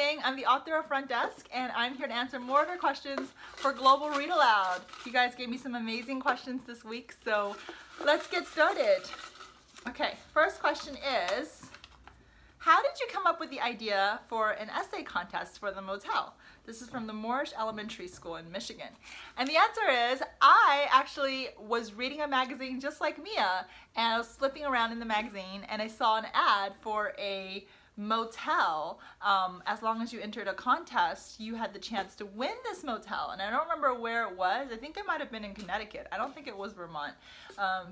Yang. I'm the author of Front Desk, and I'm here to answer more of your questions for Global Read Aloud. You guys gave me some amazing questions this week, so let's get started. Okay, first question is, how did you come up with the idea for an essay contest for the motel? This is from the Moorish Elementary School in Michigan. And the answer is, I actually was reading a magazine just like Mia, and I was flipping around in the magazine and I saw an ad for a motel. As long as you entered a contest, you had the chance to win this motel. And I don't remember where it was. I think it might have been in Connecticut. I don't think it was Vermont.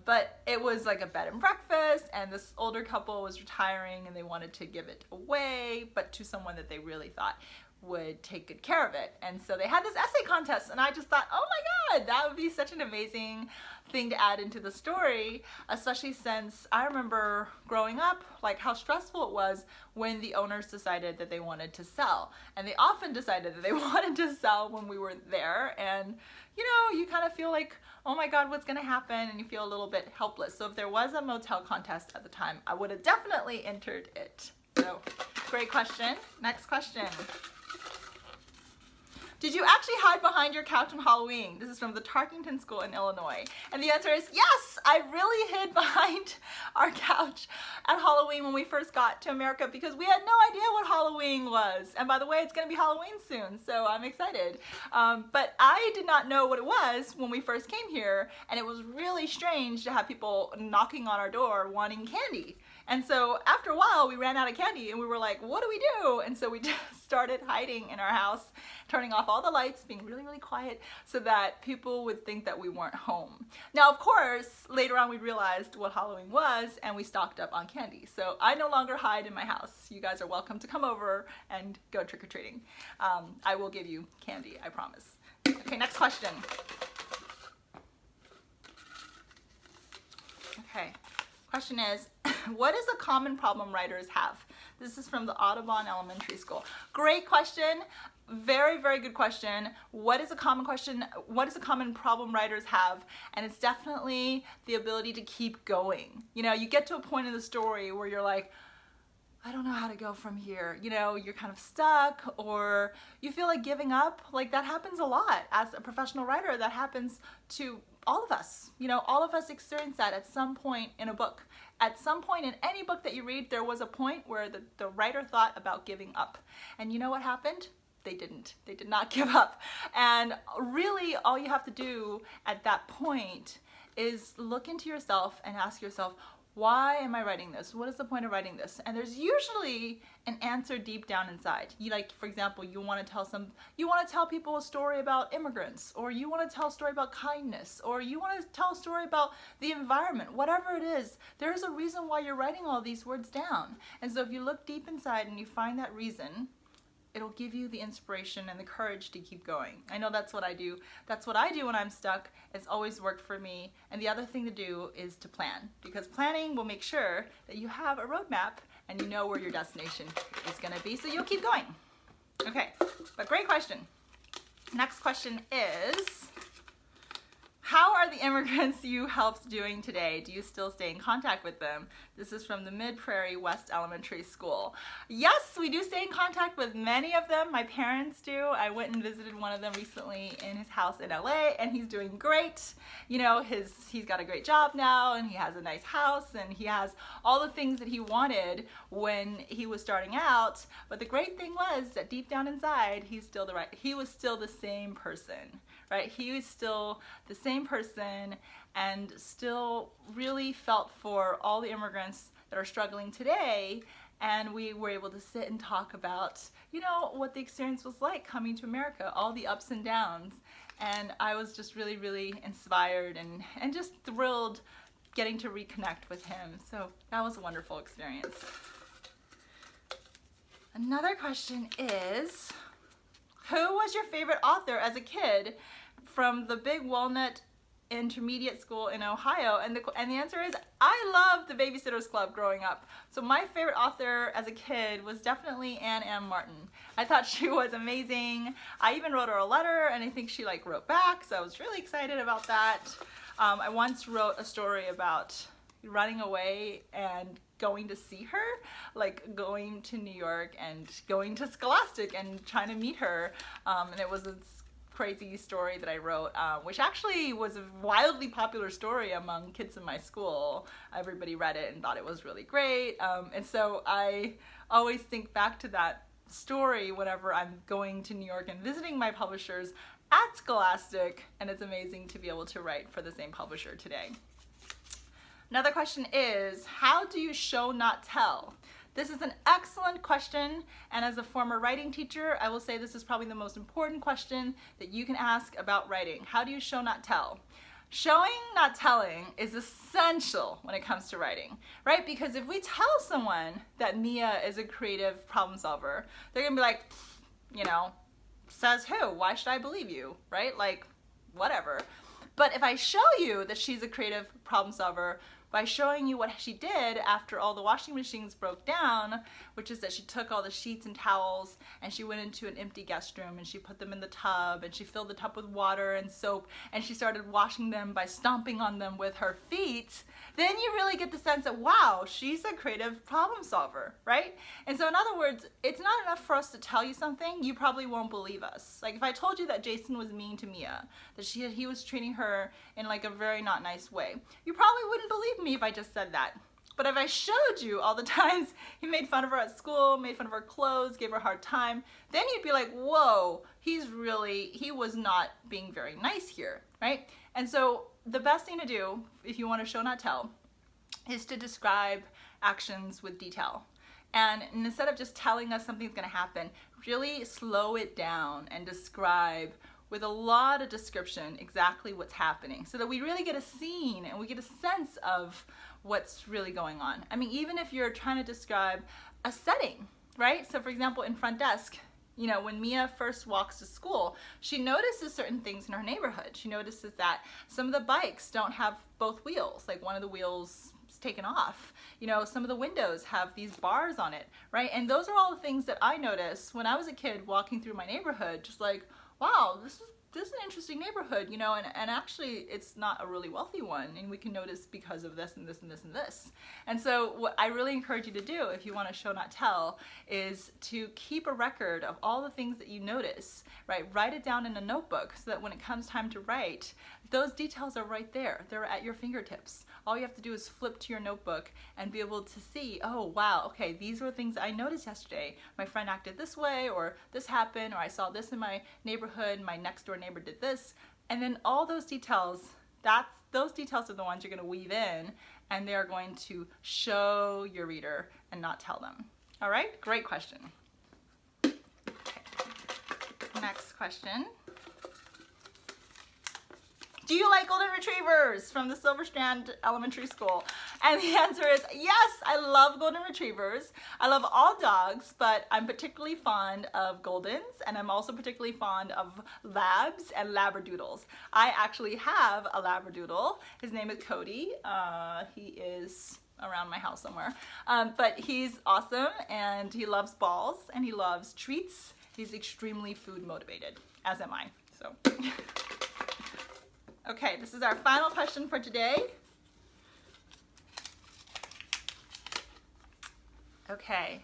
But it was like a bed and breakfast, and this older couple was retiring and they wanted to give it away, but to someone that they really thought would take good care of it. And so they had this essay contest, and I just thought, oh my God, that would be such an amazing thing to add into the story, especially since I remember growing up, like how stressful it was when the owners decided that they wanted to sell. And they often decided that they wanted to sell when we were there, and you know, you kind of feel like, oh my God, what's gonna happen? And you feel a little bit helpless. So if there was a motel contest at the time, I would have definitely entered it. So, great question. Next question. Did you actually hide behind your couch on Halloween? This is from the Tarkington School in Illinois. And the answer is yes, I really hid behind our couch at Halloween when we first got to America because we had no idea what Halloween was. And by the way, it's gonna be Halloween soon, so I'm excited. But I did not know what it was when we first came here, and it was really strange to have people knocking on our door wanting candy. And so after a while, we ran out of candy and we were like, what do we do? And so we just started hiding in our house, turning off all the lights, being really, really quiet so that people would think that we weren't home. Now, of course, later on we realized what Halloween was and we stocked up on candy. So I no longer hide in my house. You guys are welcome to come over and go trick-or-treating. I will give you candy, I promise. Okay, next question. Okay. Question is, what is a common problem writers have? This is from the Audubon Elementary School. Great question. Very, very good question. What is a common question? What is a common problem writers have? And it's definitely the ability to keep going. You know, you get to a point in the story where you're like, I don't know how to go from here. You know, you're kind of stuck or you feel like giving up. Like that happens a lot. As a professional writer, that happens to all of us. You know, all of us experience that at some point in a book. At some point in any book that you read, there was a point where the writer thought about giving up. And you know what happened? They didn't. They did not give up. And really all you have to do at that point is look into yourself and ask yourself, why am I writing this? What is the point of writing this? And there's usually an answer deep down inside. You, like, for example, you want to tell people a story about immigrants, or you want to tell a story about kindness, or you want to tell a story about the environment. Whatever it is, there is a reason why you're writing all these words down. And so if you look deep inside and you find that reason, it'll give you the inspiration and the courage to keep going. I know that's what I do. That's what I do when I'm stuck. It's always worked for me. And the other thing to do is to plan, because planning will make sure that you have a roadmap and you know where your destination is gonna be, so you'll keep going. Okay, but great question. Next question is, how are the immigrants you helped doing today? Do you still stay in contact with them? This is from the Mid-Prairie West Elementary School. Yes, we do stay in contact with many of them. My parents do. I went and visited one of them recently in his house in LA, and he's doing great. You know, he's got a great job now, and he has a nice house, and he has all the things that he wanted when he was starting out. But the great thing was that deep down inside, he was still the same person. Right? He was still the same person and still really felt for all the immigrants that are struggling today. And we were able to sit and talk about, you know, what the experience was like coming to America, all the ups and downs. And I was just really, really inspired and just thrilled getting to reconnect with him. So that was a wonderful experience. Another question is, who was your favorite author as a kid from the Big Walnut Intermediate School in Ohio? And the answer is, I loved the Babysitter's Club growing up. So my favorite author as a kid was definitely Anne M. Martin. I thought she was amazing. I even wrote her a letter, and I think she wrote back, so I was really excited about that. I once wrote a story about running away and going to see her, like going to New York and going to Scholastic and trying to meet her. And it was a crazy story that I wrote, which actually was a wildly popular story among kids in my school. Everybody read it and thought it was really great. And so I always think back to that story whenever I'm going to New York and visiting my publishers at Scholastic, and it's amazing to be able to write for the same publisher today. Another question is, how do you show not tell? This is an excellent question, and as a former writing teacher, I will say this is probably the most important question that you can ask about writing. How do you show not tell? Showing not telling is essential when it comes to writing, right? Because if we tell someone that Mia is a creative problem solver, they're gonna be like, you know, says who? Why should I believe you, right? Like, whatever. But if I show you that she's a creative problem solver by showing you what she did after all the washing machines broke down, which is that she took all the sheets and towels and she went into an empty guest room and she put them in the tub and she filled the tub with water and soap and she started washing them by stomping on them with her feet, then you really get the sense that, wow, she's a creative problem solver, right? And so in other words, it's not enough for us to tell you something, you probably won't believe us. Like if I told you that Jason was mean to Mia, that he was treating her in like a very not nice way, you probably wouldn't believe me if I just said that. But if I showed you all the times he made fun of her at school, made fun of her clothes, gave her a hard time, then you'd be like, whoa, he was not being very nice here, right? And so the best thing to do if you want to show not tell is to describe actions with detail. And instead of just telling us something's going to happen, really slow it down and describe with a lot of description exactly what's happening so that we really get a scene and we get a sense of what's really going on. I mean, even if you're trying to describe a setting, right? So for example, in front desk, you know, when Mia first walks to school, she notices certain things in her neighborhood. She notices that some of the bikes don't have both wheels, like one of the wheels is taken off. You know, some of the windows have these bars on it, right? And those are all the things that I noticed when I was a kid walking through my neighborhood, just like, wow, this is an interesting neighborhood, you know, and actually it's not a really wealthy one, and we can notice because of this and this and this and this. And so what I really encourage you to do if you want to show not tell is to keep a record of all the things that you notice, right? Write it down in a notebook so that when it comes time to write, those details are right there. They're at your fingertips. All you have to do is flip to your notebook and be able to see, oh wow, okay, these were things I noticed yesterday. My friend acted this way, or this happened, or I saw this in my neighborhood, my next door neighbor did this. And then all those details, those details are the ones you're going to weave in, and they're going to show your reader and not tell them. All right, great question. Okay. Next question. Do you like golden retrievers? From the Silver Strand Elementary School. And the answer is yes, I love golden retrievers. I love all dogs, but I'm particularly fond of goldens, and I'm also particularly fond of labs and labradoodles. I actually have a labradoodle. His name is Cody. He is around my house somewhere. But he's awesome, and he loves balls, and he loves treats. He's extremely food motivated, as am I. So. Okay, this is our final question for today. Okay,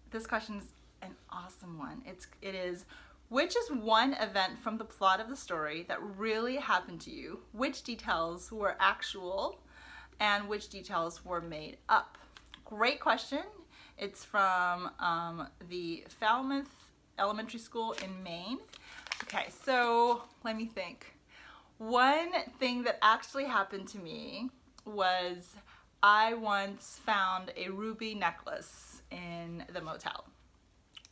this question is an awesome one. It is, which is one event from the plot of the story that really happened to you? Which details were actual and which details were made up? Great question. It's from the Falmouth Elementary School in Maine. Okay, so let me think. One thing that actually happened to me was I once found a ruby necklace in the motel.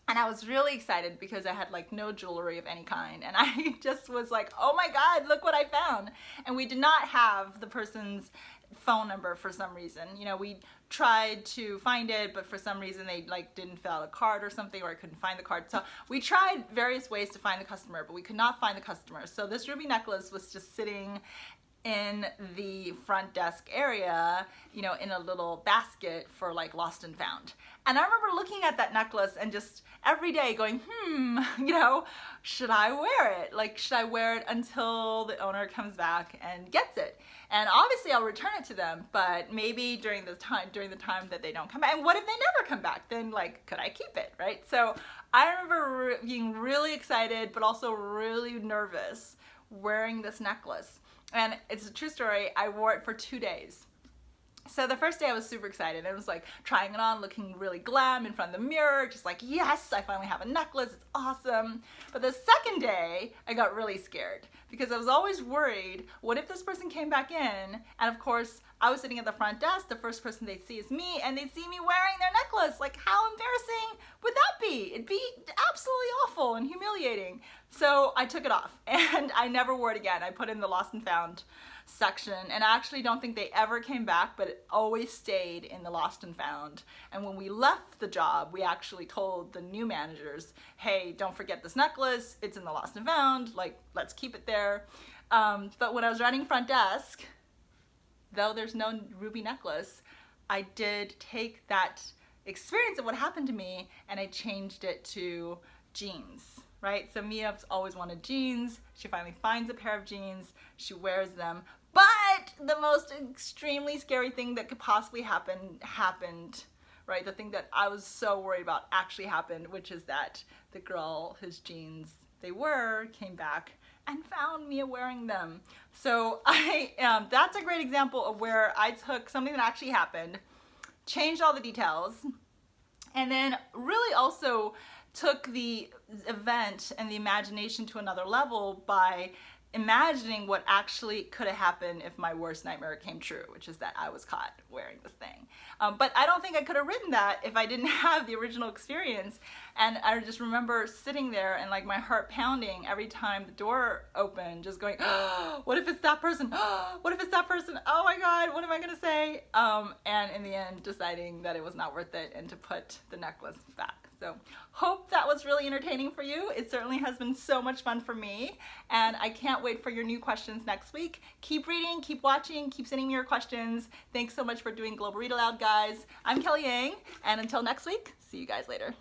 And I was really excited because I had like no jewelry of any kind. And I just was like, oh my God, look what I found. And we did not have the person's phone number for some reason. You know, we tried to find it, but for some reason they like didn't fill out a card or something, or I couldn't find the card. So we tried various ways to find the customer, but we could not find the customer. So this ruby necklace was just sitting in the front desk area, you know, in a little basket for like lost and found. And I remember looking at that necklace and just every day going, you know, should I wear it? Like, should I wear it until the owner comes back and gets it? And obviously I'll return it to them, but maybe during the time that they don't come back. And what if they never come back? Then like, could I keep it, right? So I remember being really excited, but also really nervous wearing this necklace. And it's a true story, I wore it for 2 days. So the first day I was super excited. It was like trying it on, looking really glam in front of the mirror, just like, yes, I finally have a necklace, it's awesome. But the second day, I got really scared because I was always worried, what if this person came back in? And of course, I was sitting at the front desk, the first person they'd see is me, and they'd see me wearing their necklace. Like, how embarrassing would that be? It'd be absolutely awful and humiliating. So I took it off, and I never wore it again. I put it in the lost and found section, and I actually don't think they ever came back, but it always stayed in the lost and found. And when we left the job, we actually told the new managers, hey, don't forget this necklace, it's in the lost and found, like, let's keep it there. But when I was running front desk, though there's no ruby necklace, I did take that experience of what happened to me and I changed it to jeans. Right? So Mia's always wanted jeans. She finally finds a pair of jeans. She wears them. But the most extremely scary thing that could possibly happen happened, right? The thing that I was so worried about actually happened, which is that the girl whose jeans they were came back and found Mia wearing them. So that's a great example of where I took something that actually happened, changed all the details, and then really also took the event and the imagination to another level by imagining what actually could have happened if my worst nightmare came true, which is that I was caught wearing this thing. But I don't think I could have written that if I didn't have the original experience. And I just remember sitting there and like my heart pounding every time the door opened, just going, oh, what if it's that person? Oh, what if it's that person? Oh my God, what am I gonna say? And in the end, deciding that it was not worth it and to put the necklace back. So hope that was really entertaining for you. It certainly has been so much fun for me, and I can't wait for your new questions next week. Keep reading, keep watching, keep sending me your questions. Thanks so much for doing Global Read Aloud, guys. I'm Kelly Yang, and until next week, see you guys later.